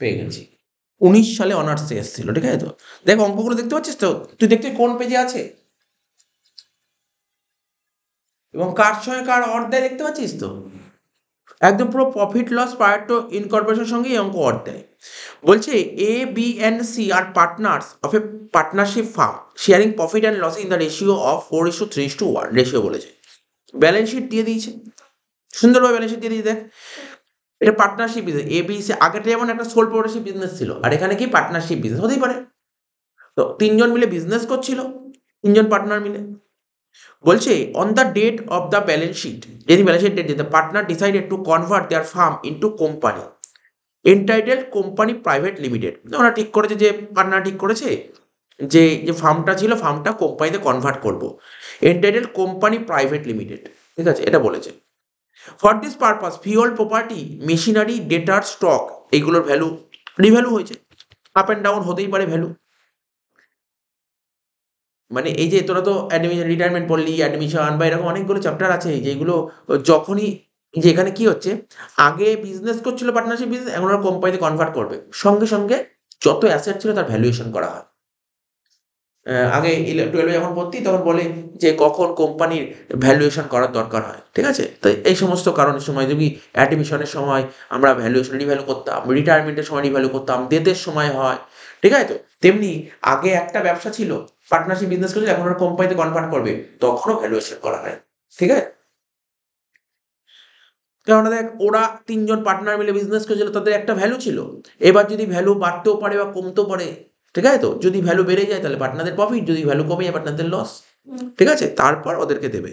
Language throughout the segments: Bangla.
পেয়ে গেছি। 19 সালে অনার্সে এসেছিল, ঠিক আছে তো? দেখ অঙ্কগুলো দেখতে পাচ্ছিস তো? তুই দেখতে কোন পেজে আছে? এবং কার সঙ্গে কার অর্ধেক দেখতে পাচ্ছিস তো? একদম পুরো profit loss prior to incorporation সঙ্গে এই অঙ্ক অর্ধেক। বলছে A B and C are partners of a partnership firm sharing profit and loss in the ratio of 4:3:1 ratio বলেছে। ব্যালেন্স শিট দিয়ে দিয়েছে, সুন্দরভাবে ব্যালেন্স শিট দিয়ে দিয়েছে। দেখ এটা partnership business, A B C. আগেটা যেমন একটা সোল প্রোপ্রাইটারশিপ বিজনেস ছিল, আর এখানে কি পার্টনারশিপ বিজনেস হতেই পারে। তো তিনজন মিলে বিজনেস করছিল, তিনজন পার্টনার মিলে। বলছে on the date of the balance sheet, যদি ব্যালেন্স শিট ডেট দিতে, partner decided to convert their firm into company entitle company private limited. ওরা ঠিক করেছে, যে পার্টনার ঠিক করেছে যে যে ফার্মটা ছিল ফার্মটা কোম্পানিতে কনভার্ট করব, এন্টাইটেল কোম্পানি প্রাইভেট লিমিটেড, ঠিক আছে, এটা বলেছে। For this purpose ফিওল property machinery ডেটার স্টক এইগুলোর ভ্যালু রিভ্যালু হয়েছে, আপ অ্যান্ড ডাউন হতেই পারে ভ্যালু। মানে এই যে তোরা তো অ্যাডমিশন রিটায়ারমেন্ট পড়লি, অ্যাডমিশন বা এরকম অনেকগুলো চ্যাপ্টার আছে যেগুলো যখনই, যে এখানে কি হচ্ছে, আগে বিজনেস করছিল পার্টনারশিপ বিজনেস, এখন ওরা কোম্পানিতে কনভার্ট করবে, সঙ্গে সঙ্গে যত অ্যাসেট ছিল তার ভ্যালুয়েশন করা হয়। আগে 12 যখন পড়তি তখন বলে যে কখন কোম্পানির ভ্যালুয়েশন করার দরকার হয়, ঠিক আছে? তো এই সমস্ত কারণের সময় যদি অ্যাডমিশনের সময় আমরা ভ্যালুয়েশন রিভ্যালু করতাম, রিটায়ারমেন্টের সময় রিভ্যালু করতাম, ডেথের সময় হয়, ঠিক আছে তো? তেমনি আগে একটা ব্যবসা ছিল, পার্টনারশিপ বিজনেস করছিল, এখন ওরা কোম্পানিতে কনভার্ট করবে, তখনও ভ্যালুয়েশন করা হয়, ঠিক আছে? কেননা দেখ ওরা তিনজন পার্টনার মিলে বিজনেস করেছিল, তাদের একটা ভ্যালু ছিল। এবার যদি ভ্যালু বাড়তেও পারে বা কমতেও পারে, ঠিক আছে তো? যদি ভ্যালু বেড়ে যায় তাহলে পার্টনারদের প্রফিট, যদি ভ্যালু কমে যায় পার্টনারদের লস, ঠিক আছে? তারপর ওদেরকে দেবে।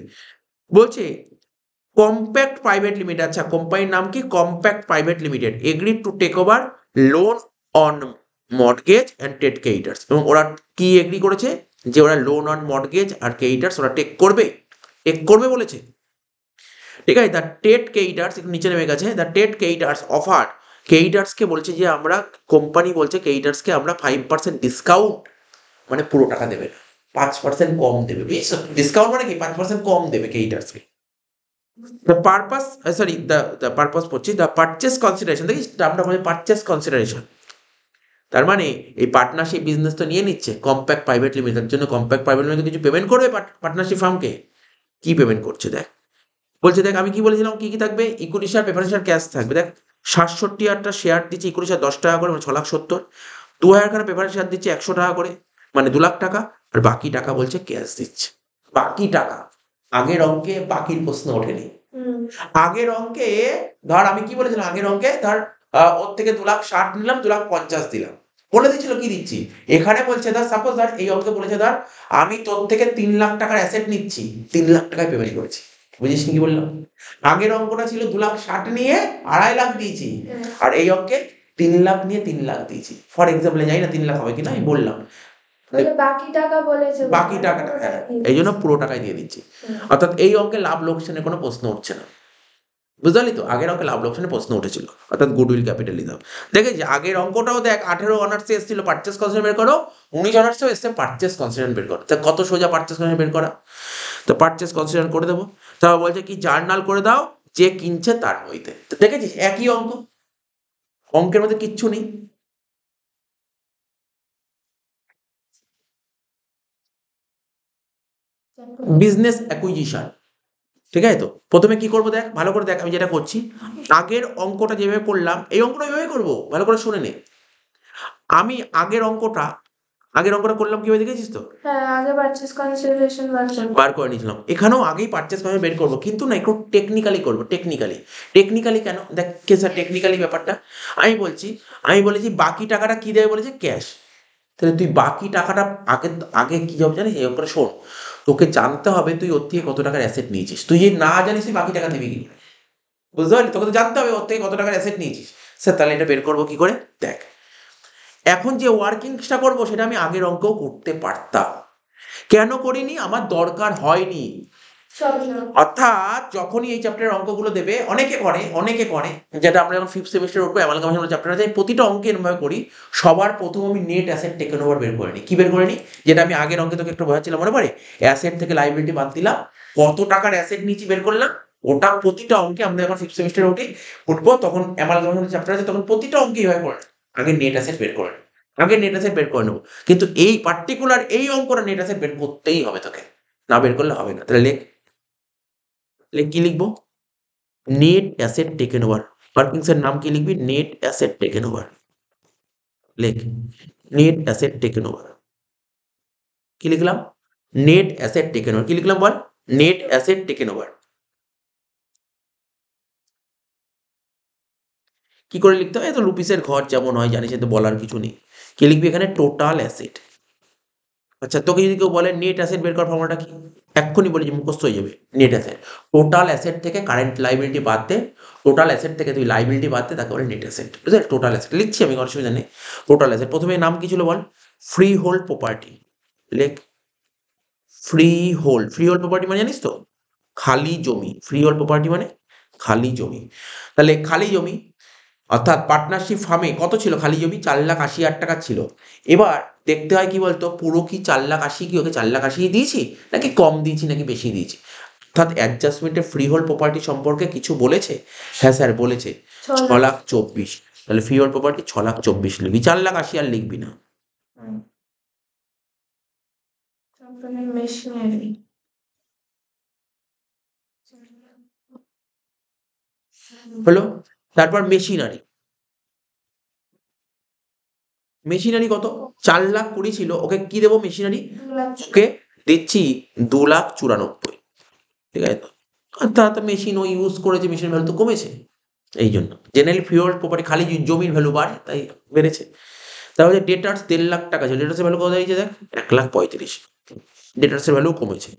বলছে কম্প্যাক্ট প্রাইভেট লিমিটেড, আচ্ছা কোম্পানির নাম কি? Compact private limited agreed to take over loan on mortgage and টেট ক্রেডিটার্স। এবং ওরা কি এগ্রি করেছে? যে ওরা লোন অন মর্টগেজ আর ক্রেডিটার্স ওরা টেক করবে, টেক করবে বলেছে, ঠিক আছে? দ্য টেট ক্রেডিটার্স একটু নিচে নেমে গেছে, দ্য টেট ক্রেডিটার্স অফার, ক্রেডিটার্সকে বলছে যে আমরা, কোম্পানি বলছে ক্রেডিটার্সকে আমরা 5% ডিসকাউন্ট, মানে পুরো টাকা দেবে না, 5% কম দেবে। ডিসকাউন্ট মানে কি? 5% কম দেবে ক্রেডিটার্সকে। The purpose, sorry, the purpose পড়ছি, দ্য পারচেস কনসিডারেশন, দেখিস আমরা বলি পারচেস কনসিডারেশন। তার মানে এই পার্টনারশিপ বিজনেস তো নিয়ে নিচ্ছে কম্প্যাক্ট প্রাইভেট লিমিটেড, জন্য কম্প্যাক্ট প্রাইভেট লিমিটেড কিছু পেমেন্ট করবে পার্টনারশিপ ফার্মকে। কি পেমেন্ট করছে দেখ, বলছে দেখ আমি কি বলেছিলাম, কি কি থাকবে? Equity share, preference share, cash থাকবে। দেখ 67টা শেয়ার দিচ্ছে ইকুইটি শেয়ার 10 টাকা করে, মানে 6,70,000। 2,000 খানা প্রেফারেন্স শেয়ার দিচ্ছে 100 টাকা করে, মানে 2,00,000 টাকা। আর বাকি টাকা বলছে ক্যাশ দিচ্ছে, বাকি টাকা। আগের অঙ্কে বাকির প্রশ্ন ওঠেনি। আগের অঙ্কে ধর আমি কি বলেছিলাম, আগের অঙ্কে ধর ওর থেকে 2,60,000 নিলাম, 2,50,000 দিলাম, বলে দিচ্ছিল কি দিচ্ছি। এখানে বলছে ধর সাপোজ ধর এই অঙ্কে বলেছে ধর আমি তোর থেকে 3,00,000 টাকার অ্যাসেট নিচ্ছি, 3,00,000 টাকায় পেমেন্ট করেছি। বুঝিস কি বললাম? আগের অঙ্কটা ছিল 2,60,000 নিয়ে 2,50,000 দিয়েছি, আর এই অঙ্কে 3,00,000 নিয়ে 3,00,000 দিয়েছি। ফর এক্সাম্পল জানি না 3,00,000 হবে কিনা, আমি বললাম বাকি টাকা বলেছে, বাকি টাকাটা, হ্যাঁ এই জন্য পুরো টাকাই দিয়ে দিচ্ছি। অর্থাৎ এই অঙ্কে লাভ লোকসানের কোনো প্রশ্ন উঠছে না, বুঝতে পারলি তো? আগের অঙ্কে লাভ লোকসানের প্রশ্ন উঠেছিল, অর্থাৎ গুডউইল ক্যাপিটালিজম। দেখেছি আগের অঙ্কটাও দেখ, 18 অনার্সে এসেছিল পারচেস কনসিডারেশন বের করো, 19 অনার্সেও এসছে পারচেস কনসিডারেশন বের করো। তা কত সোজা পারচেস কনসিডারেশন বের করা। তো পারচেস কনসিডারেশন করে দেবো। তারপর বলছে কি জার্নাল করে দাও যে কিনছে তার বইতে। তো দেখেছিস একই অঙ্ক, অঙ্কের মধ্যে কিচ্ছু নেই। বিজনেস অ্যাকুইজিশন, ঠিক আছে তো? প্রথমে কি করবো দেখ, ভালো করে দেখ আমি যেটা করছি, আগের অঙ্কটা যেভাবে করলাম এই অঙ্কটা এভাবে করবো, ভালো করে শুনে নে। আমি আগের অঙ্কটা করলাম কিভাবে দেখেছিস তো? হ্যাঁ, আগে পারচেজ কনসিডারেশন বার করে নিয়েছিলাম, এখানেও আগেই পারচেস করে বের করবো, কিন্তু না একটু টেকনিক্যালি করবো। টেকনিক্যালি কেন? দেখ কে স্যার টেকনিক্যালি ব্যাপারটা আমি বলছি, আমি বলেছি বাকি টাকাটা কি দেবে বলেছে? ক্যাশ। তাহলে তুই বাকি টাকাটা আগে আগে কি হবে জানিস? এই করে শোন, তোকে জানতে হবে তুই ওর থেকে কত টাকার অ্যাসেট নিয়েছিস। তুই যদি না জানিস তুই বাকি টাকা দিবি কি করে? বুঝতে পারলি? তোকে তো জানতে হবে ওর থেকে কত টাকার অ্যাসেট নিয়েছিস। স্যার তাহলে এটা বের করবো কি করে? দেখ এখন যে ওয়ার্কিংসটা করবো সেটা আমি আগের অঙ্কেও করতে পারতাম, কেন করিনি? আমার দরকার হয়নি। অর্থাৎ যখনই এই চ্যাপ্টারের অঙ্কগুলো দেবে, অনেকে করে যেটা আমরা যখন 5th সেমিস্টারে উঠবো, অ্যামালগামেশন চ্যাপ্টার আছে, প্রতিটা অঙ্কে এরকমভাবে করি। সবার প্রথম আমি নেট অ্যাসেট টেকেন ওভার বের করে নিই। কি বের করে নিই? যেটা আমি আগের অঙ্কে তোকে একটু বোঝাচ্ছিলাম মনে পড়ে? অ্যাসেট থেকে লাইবিলিটি বাদ দিলাম, কত টাকার অ্যাসেট নিয়েছি বের করলাম। ওটা প্রতিটা অঙ্কে আমরা যখন 5th সেমিস্টারে উঠবো তখন অ্যামালগামেশন চ্যাপ্টার আছে, তখন প্রতিটা অঙ্কে এইভাবে করে। আগে নেট অ্যাসেট বের করে নেব, আগে নেট অ্যাসেট বের করে নেবো, কিন্তু এই পার্টিকুলার এই অঙ্কটা নেট অ্যাসেট বের করতেই হবে তোকে, না বের করলে হবে না। তাহলে লেখ, কি লিখবো? Net asset taken over. পার্কিংস এর নাম কি লিখবি? Net asset taken over. লেখ নেট অ্যাসেট টেকেন ওভার। কি লিখলাম? Net asset taken over. কি লিখলাম বল? Net asset taken over. কি করে লিখতে হয়? তো রুপিসের ঘর যেমন হয় জানিস, তো বলার কিছু নেই। কি লিখবি এখানে? Total asset. আচ্ছা, তোকে যদি কেউ বলে নেট অ্যাসেট বের করার ফর্মুলাটা কি, এক্ষুনি বলি যে মুখস্থ হয়ে যাবে। নেট অ্যাসেট, টোটাল অ্যাসেট থেকে কারেন্ট লাইবিলিটি বাদ দে, টোটাল অ্যাসেট থেকে তুই লাইবিলিটি বাদ দে, তাকে বলে নেট অ্যাসেট। বুঝলি? টোটাল অ্যাসেট লিখছি আমি, কোনো অসুবিধা নেই। টোটাল অ্যাসেট, প্রথমে নাম কি ছিল বল? Freehold property. লেখ freehold. Freehold property মানে জানিস তো? খালি জমি। ফ্রি হোল্ড প্রপার্টি মানে খালি জমি। তাহলে খালি জমি, অর্থাৎ পার্টনারশিপ ফার্মে কত ছিল খালি জমি? 4,80,000 টাকা ছিল। এবার দেখতে হয় কি বলতো, পুরো কি 4,80,000 কি ওকে 4,80,000 দিয়েছি, নাকি কম দিয়েছি, নাকি বেশি দিয়েছি? অর্থাৎ অ্যাডজাস্টমেন্টে ফ্রি হোল্ড প্রপার্টি সম্পর্কে কিছু বলেছে? হ্যাঁ স্যার বলেছে, 6,24,000। তাহলে ফ্রি হোল্ড প্রপার্টি 6,24,000 লিখবি, 4,80,000 আর লিখবি না। মেশিনারি। হলো? তারপর মেশিনারি, মেশিনারি কত? 4,20,000 ছিল, ওকে কি দেবো মেশিনারি? ওকে দিচ্ছি 2,94,000। ঠিক আছে তো? অর্থাৎ মেশিন ও ইউজ করেছে, মেশিন ভ্যালু তো কমেছে। এই জন্য জেনারেলি ফ্রি হোল্ড প্রপার্টি খালি জমির ভ্যালু বাড়ে, তাই বেড়েছে। তাহলে ডেটার্স 1,50,000 টাকা ছিল, ডেটার্সের ভ্যালু কত দাঁড়িয়েছে দেখ, 1,35,000। ডেটার্সের ভ্যালু কমেছে।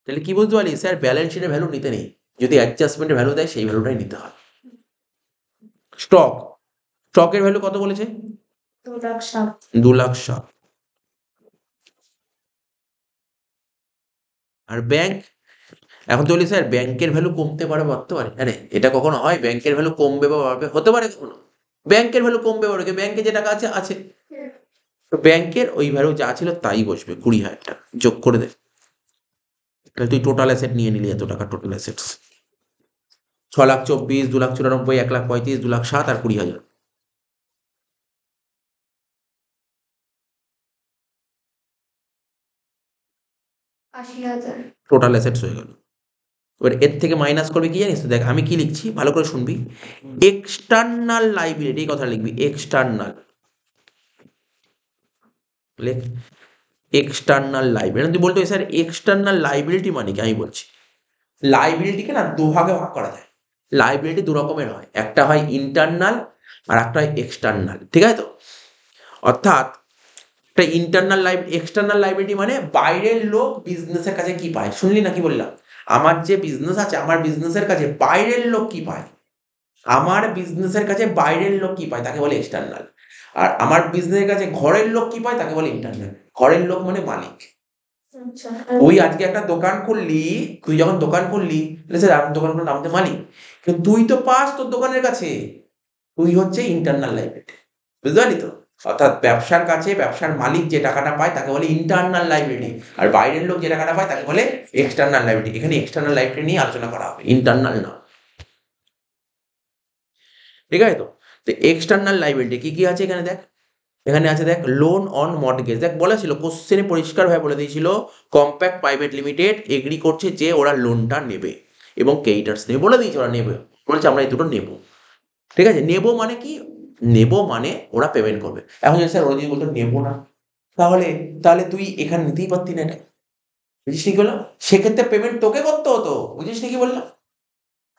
তাহলে কি বুঝতে পারলি? স্যার ব্যালেন্স শিটের ভ্যালু নিতে নেই, যদি অ্যাডজাস্টমেন্টের ভ্যালু দেয় সেই ভ্যালুটাই নিতে হয়। স্টক, স্টকের ভ্যালু কত বলেছে? 2,60,000। 2,60,000। আর ব্যাংক, এখন তো বলি স্যার ব্যাংকের ভ্যালু কমতে পারে বাড়তে পারে, আরে এটা কখনো হয়? ব্যাংকের ভ্যালু কমবে বা বাড়বে, হতে পারে কখনো? ব্যাংকের ভ্যালু কমবে বাড়বে, ব্যাংকে যে টাকা আছে আছে, তো ব্যাংকের ওই ভ্যালু যা ছিল তাই বসবে, 20,000 টাকা যোগ করে দে। তাহলে তুই টোটাল অ্যাসেট নিয়ে নিলি এত টাকা, টোটাল অ্যাসেটস 6,24,000, 2,94,000, 1,35,000, 2,07,000 আর 20,000। 80,000। টোটাল অ্যাসেটস হয়ে গেল। এবার এর থেকে মাইনাস করবে কি জানিস তো? দেখ আমি কি লিখছি, ভালো করে শুনবি। এক্সটার্নাল লাইবিলিটি, এই কথা লিখবি, এক্সটার্নাল। লেখ এক্সটার্নাল লাইবিলিটি। তুই বলতো স্যার এক্সটার্নাল লাইবিলিটি মানে কি? আমি বলছি, লাইবিলিটিকে না দুভাগে ভাগ করা যায়। লাইবিলিটি দু রকমের হয়, একটা হয় ইন্টারনাল আর একটা হয় এক্সটার্নাল। ঠিক আছে তো? অর্থাৎ একটা ইন্টারনাল এক্সটার্নাল লাইবিলিটি মানে বাইরের লোক বিজনেসের কাছে কি পায়। শুনলি না কি বললাম? আমার যে বিজনেস আছে, আমার বিজনেসের কাছে বাইরের লোক কি পায়, আমার বিজনেসের কাছে বাইরের লোক কি পায় তাকে বলে এক্সটার্নাল। আর আমার বিজনেসের কাছে ঘরের লোক কি পায় তাকে বলে ইন্টারনাল। ঘরের লোক মানে মালিক। আচ্ছা। তুই আজকে একটা দোকান খুললি, তুই যখন দোকান খুললি, স্যার আমার দোকান খুললাম, আমাদের মালিক, কিন্তু তুই তো পাস তোর দোকানের কাছে, তুই হচ্ছে ইন্টারনাল লাইবিলিটি। বুঝতে পারলি তো? অর্থাৎ ব্যবসার কাছে ব্যবসার মালিক যে টাকাটা পায় তাকে বলে ইন্টারনাল লাইবিলিটি, আর বাইরের লোক যে টাকাটা পায় তাকে বলে এক্সটার্নাল লাইবিলিটি। এখানে এক্সটার্নাল লাইবিলিটি নিয়ে আলোচনা করা হবে, ইন্টারনাল না। ঠিক আছে তো? তো এক্সটার্নাল লাইবিলিটি কি কি আছে এখানে দেখ, এখানে আছে দেখ লোন অন মর্টগেজ। দেখ বলা ছিল কোশ্চেনে পরিষ্কারভাবে বলে দিয়েছিল, কম্প্যাক্ট প্রাইভেট লিমিটেড এগ্রি করছে যে ওরা লোনটা নেবে এবং ক্রেডিটার্স নেবে, বলে দিয়েছে ওরা নেবে, বলেছে আমরা এই দুটো নেব। ঠিক আছে, নেব মানে কি? নেব মানে ওরা পেমেন্ট করবে। এখন যদি স্যার ওরা যদি বলতো নেবো না, তাহলে তাহলে তুই এখানে নিতেই পারতি না এটা। বুঝিস নি কি বললাম? সেক্ষেত্রে পেমেন্ট তোকে করতে হতো। বুঝিস নি কি বললাম?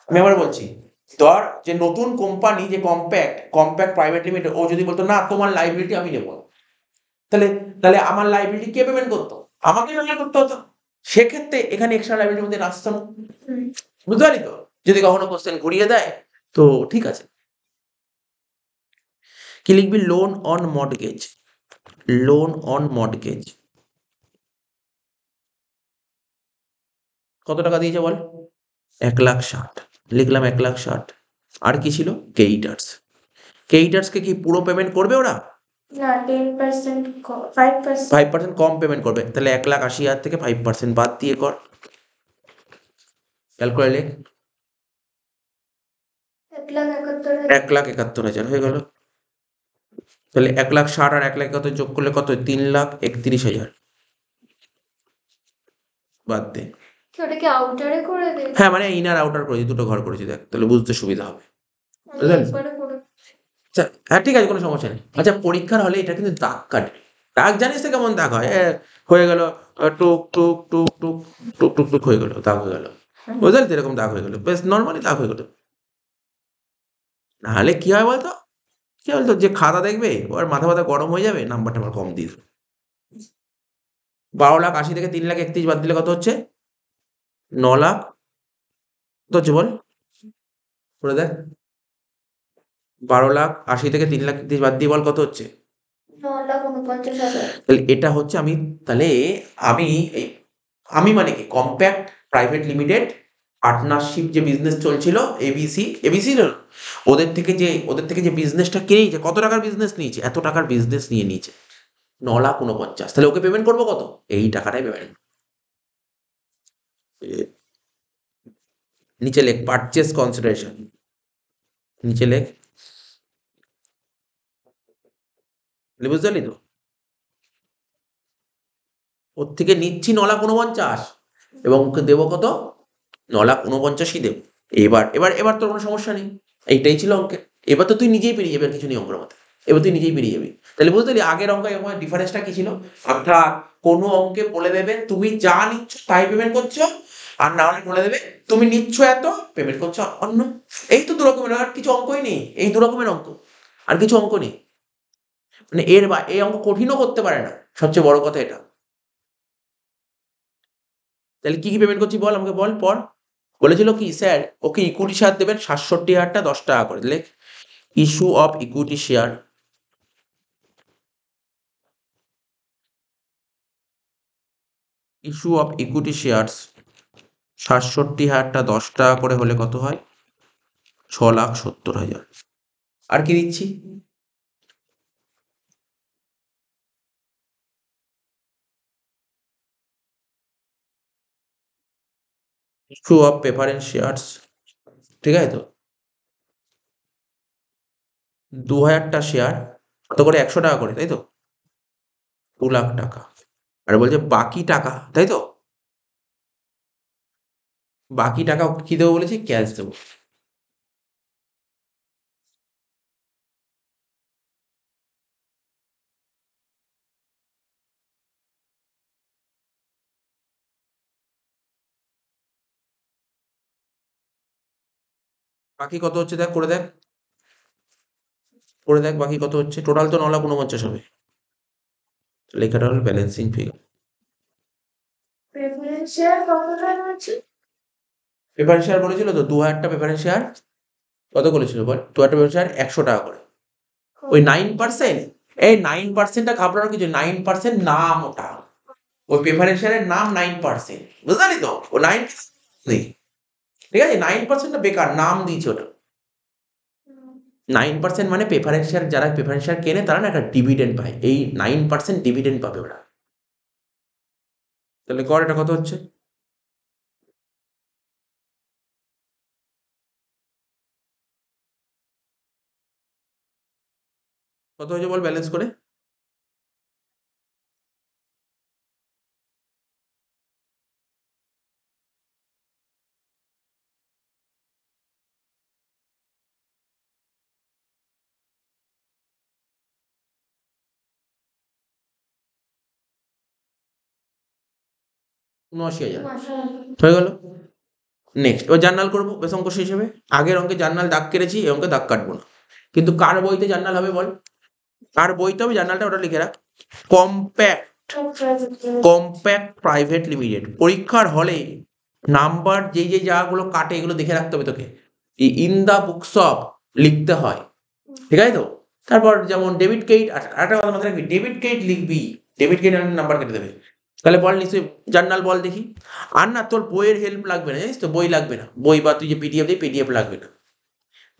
আমি আবার বলছি, ধর যে নতুন কোম্পানি যে কম্প্যাক্ট কম্প্যাক্ট প্রাইভেট লিমিটেড, ও যদি বলতো না তোমার লাইবিলিটি আমি নেবো না, তাহলে তাহলে আমার লাইবিলিটি কে পেমেন্ট করতো? আমাকে পেমেন্ট করতে হতো। সেক্ষেত্রে এখানে এক্সট্রা লাইবিলিটির মধ্যে আসতো না। বুঝতে পারলি তো? যদি কখনো কোশ্চেন ঘুরিয়ে দেয় তো ঠিক আছে। কি লিখবি? Loan on mortgage. Loan on mortgage কত টাকা দিয়েছে বল? 1,60,000 লিখলাম, 1,60,000। আর কি ছিল? ক্রেডিটার্স। ক্রেডিটার্সকে কি পুরো পেমেন্ট করবে ওরা? না, 10%, 5%। 5% কম পেমেন্ট করবে। তাহলে 1,80,000 থেকে 5% বাদ দিয়ে কর, ক্যালকুলেট লেখ। 1,71,000 1,71,000 হয়ে গেল। তাহলে 1,60,000 আর 1,71,000 যোগ করলে কত? 3,31,000। বাদ দে। কি ওটা কি আউটারে করে দে? হ্যাঁ মানে ইনার আউটার করেছি, দুটো ঘর করেছি, দেখ তাহলে বুঝতে সুবিধা হবে। আমি বুঝলেন? একবারে করে আচ্ছা হ্যাঁ ঠিক আছে, কোনো সমস্যা নেই। আচ্ছা পরীক্ষার হলে এটা কিন্তু দাগ কাটবে। দাগ জানিস তো কেমন দাগ হয়? হয়ে গেল টুক টুক টুক টুক টুক টুক টুক হয়ে গেল, দাগ হয়ে গেল। বুঝলি তো, এরকম দাগ হয়ে গেল, বেশ নর্মালি দাগ হয়ে গেল। নাহলে কি হয় বলতো, কি বলতো, যে খাতা দেখবে ওর মাথা ব্যথা গরম হয়ে যাবে, নাম্বারটা আমার কম দিয়ে দেবে। 12,80,000 থেকে 3,31,000 বাদ দিলে কত হচ্ছে? 9,00,000 কত হচ্ছে বল, করে দেখ। 12,80,000 থেকে 3,31,000 বাদ দিয়ে বল কত হচ্ছে? 9,49,000 তাহলে এটা হচ্ছে আমি, তাহলে আমি এই, আমি মানে কি কম্প্যাক্ট প্রাইভেট লিমিটেড পার্টনারশিপ যে বিজনেস চলছিল এবিসি ওদের থেকে যে বিজনেসটা কিনেছে, কত টাকার বিজনেস নিয়েছে? এত টাকার বিজনেস নিয়ে নিয়েছে, 9,49,000। তাহলে ওকে পেমেন্ট করবো কত? এই টাকাটাই পেমেন্ট। নিচে লেখ পারচেস কনসিডারেশন, নিচে লেখ, বুঝতে পারলি তো? ওর থেকে নিচ্ছি 9,49,000 এবং ওকে দেবো কত? 9,49,000ই দেবো। এবার তোর কোনো সমস্যা নেই, এইটাই ছিল অঙ্কে। এবার তো তুই নিজেই পেরিয়ে যাবি, আর কিছু নেই অঙ্কের মধ্যে। এবার তুই নিজেই পেরিয়ে যাবি। তাহলে বুঝতে পারলি আগের অঙ্ক এবং ডিফারেন্সটা কি ছিল? অর্থাৎ কোনো অঙ্কে বলে দেবে তুমি যা নিচ্ছ তাই পেমেন্ট করছো, আর না হলে বলে দেবে তুমি নিচ্ছ এত, পেমেন্ট করছো অন্য। এই তো দু রকমের, আর কিছু অঙ্কই নেই, এই দু রকমের অঙ্ক, আর কিছু অঙ্ক নেই। মানে এই অঙ্ক কঠিনও করতে পারে না, সবচেয়ে বড় কথা এটা। তাহলে কি পেমেন্ট করছি বল, আমাকে বল পর। বলেছিল কি স্যার ওকে ইকুইটি শেয়ার দেবেন 67,000টা 10 টাকা করে। লেখ issue of equity share, issue of equity shares 67,000টা 10 টাকা করে হলে কত হয়? 6,70,000। আর কি দিচ্ছি? ইস্যু অফ প্রেফারেন্স শেয়ারস, ঠিক আছে তো? 2,000টা শেয়ার কত করে? 100 টাকা করে, তাই তো? 2,00,000 টাকা। আর বলছে বাকি টাকা, তাই তো? বাকি টাকা কি দেবো বলেছি? ক্যাশ দেবো। বাকি কত হচ্ছে দেখ, করে দেখ, করে দেখ বাকি কত হচ্ছে। টোটাল তো 9,49,000 হবে। লেখাটা হলো ব্যালেন্সিং ফিগার। প্রেফারেন্স শেয়ার কত টাকা আছে? প্রেফারেন্স শেয়ার বলেছিল তো 2,000টা প্রেফারেন্স শেয়ার কত করেছিল বল? 2,000টা প্রেফারেন্স শেয়ার 100 টাকা করে। ওই 9%, এই 9%টা ঘাবড়ানোর কিছু, 9% নাম ওটা, ওই প্রেফারেন্স শেয়ারের নাম 9%, বুঝতে পারলি তো? ও 9 নেই, ঠিক আছে? 9%টা বেকার নাম দিয়েছে ওটা। 9% মানে প্রেফারেন্স শেয়ার, যারা প্রেফারেন্স শেয়ার কেনে তারা না একটা ডিভিডেন্ড পায়, এই 9% ডিভিডেন্ড পাবে ওরা। তাহলে কর এটা কত হচ্ছে? কত হয়েছে বল ব্যালেন্স করে? ঊনআশি হাজার হয়ে গেল। নেক্সট ও জার্নাল করবো বেশ অঙ্ক শেষ হবে। আগের অঙ্কে জার্নাল দাগ কেটেছি, এই অঙ্কে দাগ কাটবো না। কিন্তু কার বইতে জার্নাল হবে বল? কার বইতে হবে জার্নালটা, ওটা লিখে রাখ। Compact, compact private limited. পরীক্ষার হলে নাম্বার যেই যেই জায়গাগুলো কাটে এগুলো দেখে রাখতে হবে তোকে, ইন দা বুকস অফ লিখতে হয়, ঠিক আছে তো? তারপর যেমন ডেবিট ক্রেডিট, একটা কথা মাথায় রাখবি, ডেবিট ক্রেডিট লিখবি, ডেবিট ক্রেডিট নাম্বার কেটে দেবে। তাহলে বল নিশ্চয়ই জার্নাল বল দেখি। আর না তোর বইয়ের হেল্প লাগবে না, জানিস তো? বই লাগবে না, বই বা তুই যে পিডিএফ দিই পিডিএফ লাগবে না।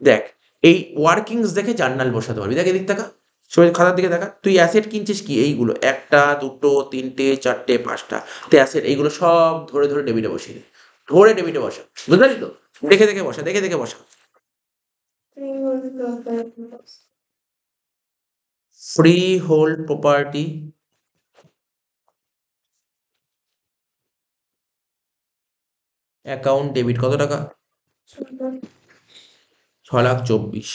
দেখ এই ওয়ার্কিংস দেখে জার্নাল বসাতে পারবি। দেখ এদিক দেখা, সবাই খাতার দিকে দেখা। তুই অ্যাসেট কিনছিস কি? এইগুলো 1টা 2টো 3টে 4টে 5টা, তুই অ্যাসেট এইগুলো সব ধরে ধরে ডেবিটে বসিয়ে দে, ধরে ডেবিটে বসা, বুঝতে পারলি তো? দেখে দেখে বসা, দেখে দেখে বসা। Free hold property account debit কত টাকা? 6,24,000।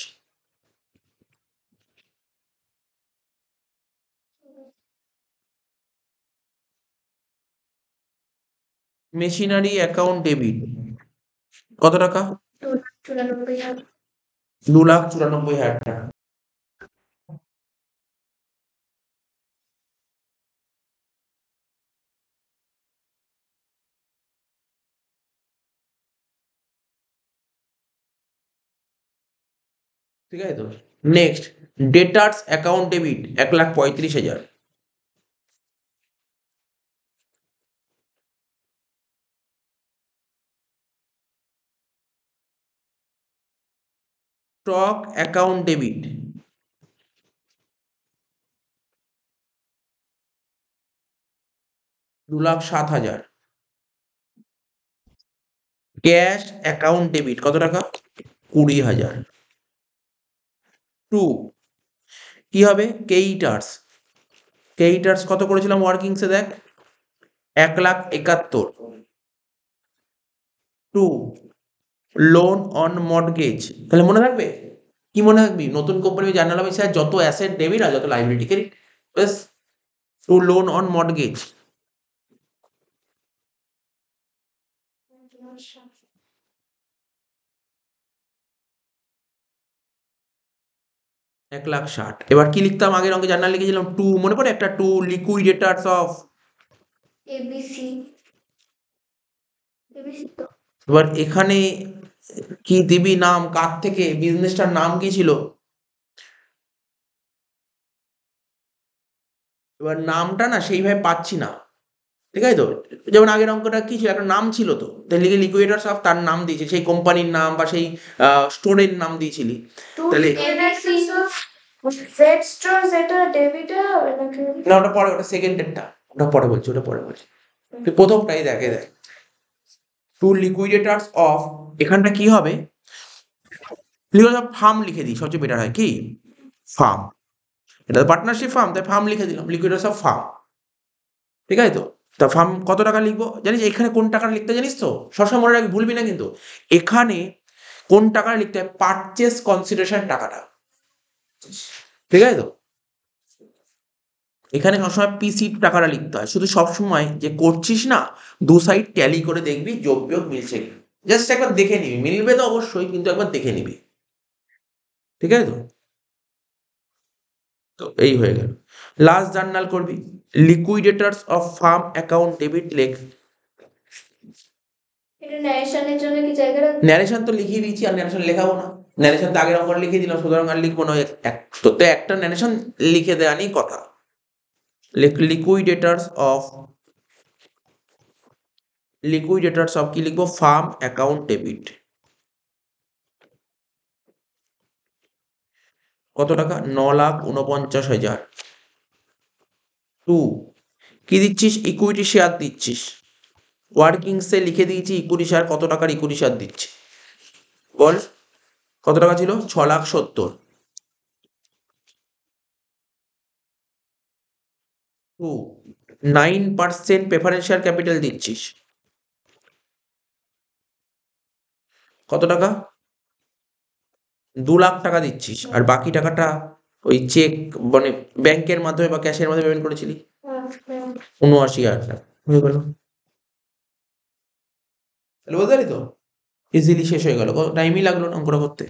মেশিনারি অ্যাকাউন্ট ডেবিট কত টাকা? 2,94,000। 2,94,000 টাকা। ঠিক আছে তো? Next, debtors account debit 1,35,000। Stock account debit 2,07,000। Cash account debit কত টাকা? 20,000। টু, কি হবে? কেইটার্স কত করেছিলাম ওয়ার্কিংসে দেখ, 1,71,000। টু, লোন অন মর্টগেজ, তাহলে মনে থাকবে? কি মনে রাখবি? নতুন কোম্পানি জার্নাল অফ শেয়ার যত অ্যাসেট ডেবিট আর যত লাইবিলিটি ক্রেডিট, বেশ। To loan on mortgage 1,60,000। এবার কি লিখতাম? আগের অঙ্কে জার্নাল লিখেছিলাম টু, মনে পড়ে একটা? টু লিকুইডেটার্স অফ, এবিসি তো। এবার এখানে কি দিবি নাম? কার থেকে? বিজনেসটার নাম কি ছিল? এবার নামটা না সেইভাবে পাচ্ছি না, ঠিক আছে তো? যেমন আগের অঙ্কটা কি ছিল? একটা নাম ছিল তো, তাহলে লিকুইডেটার্স অফ তার নাম দিয়েছে, সেই কোম্পানির নাম বা সেই স্টোরের নাম দিয়েছিলি। তাহলে এবিসি জেড স্টোর, যেটা ডেবিটে হবে নাকি? না, ওটা পরে, ওটা সেকেন্ডেরটা, ওটা পরে বলছি, ওটা পরে বলছি। তুই প্রথমটাই দেখে দেখ, টু লিকুইডেটার্স অফ, এখানটা কি হবে? ফার্ম লিখে দিই, সবচেয়ে বেটার হয়। কি? ফার্ম। এটা তো পার্টনারশিপ ফার্ম, তাই ফার্ম লিখে দিলাম, লিকুইডেটার্স অফ ফার্ম। ঠিক আছে তো? তা ফার্ম কত টাকা লিখবো জানিস? এখানে কোন টাকা লিখতে জানিস তো? সবসময় মনে রাখবি, ভুলবি না কিন্তু। এখানে কোন টাকা লিখতে হয়? পারচেস কনসিডারেশন টাকাটা। ঠিক আছে তো? এখানে সবসময় পিসি টাকাটা লিখতে হয়। শুধু সবসময় যে করছিস না, দু সাইড ট্যালি করে দেখবি যোগ বিয়োগ মিলছে কি। জাস্ট একবার দেখে নিবি, মিলবে তো অবশ্যই, কিন্তু একবার দেখে নিবি। ঠিক আছে তো? তো এই হয়ে গেল। লাস্ট জার্নাল করবি, লিকুইডেটার্স অফ ফার্ম অ্যাকাউন্ট ডেবিট লেখ। এটা ন্যারেশনের জন্য কি জায়গা রাখবো? ন্যারেশন তো লিখিয়ে দিয়েছি, আর ন্যারেশন লেখাবো না। ন্যারেশন তো আগের অঙ্ক লিখে দিলাম, সুতরাং আর লিখবো না। তোর তো একটা ন্যারেশন লিখে দেওয়া নেই কথা। লিকুইডেটার্স অফ কি লিখবো? ফার্ম অ্যাকাউন্ট ডেবিট কত টাকা? 9,49,000। টু, কি দিচ্ছিস? ইকুইটি শেয়ার দিচ্ছিস। ওয়ার্কিংসে লিখে দিয়েছি ইকুইটি শেয়ার কত টাকার ইকুইটি শেয়ার দিচ্ছি, বল। কত টাকা ছিল? 6,70,000। টু, 9% প্রেফারেন্সিয়াল ক্যাপিটাল দিচ্ছিস। কত টাকা? 2,00,000 টাকা দিচ্ছিস, আর বাকি টাকাটা ওই চেক, মানে ব্যাংকের মাধ্যমে বা ক্যাশের মাধ্যমে পেমেন্ট করেছিলি। 79,000 টাকা হয়ে গেল। তাহলে বুঝতে পারলি তো? ইজিলি শেষ হয়ে গেল, টাইমই লাগলো না অঙ্কটা করতে।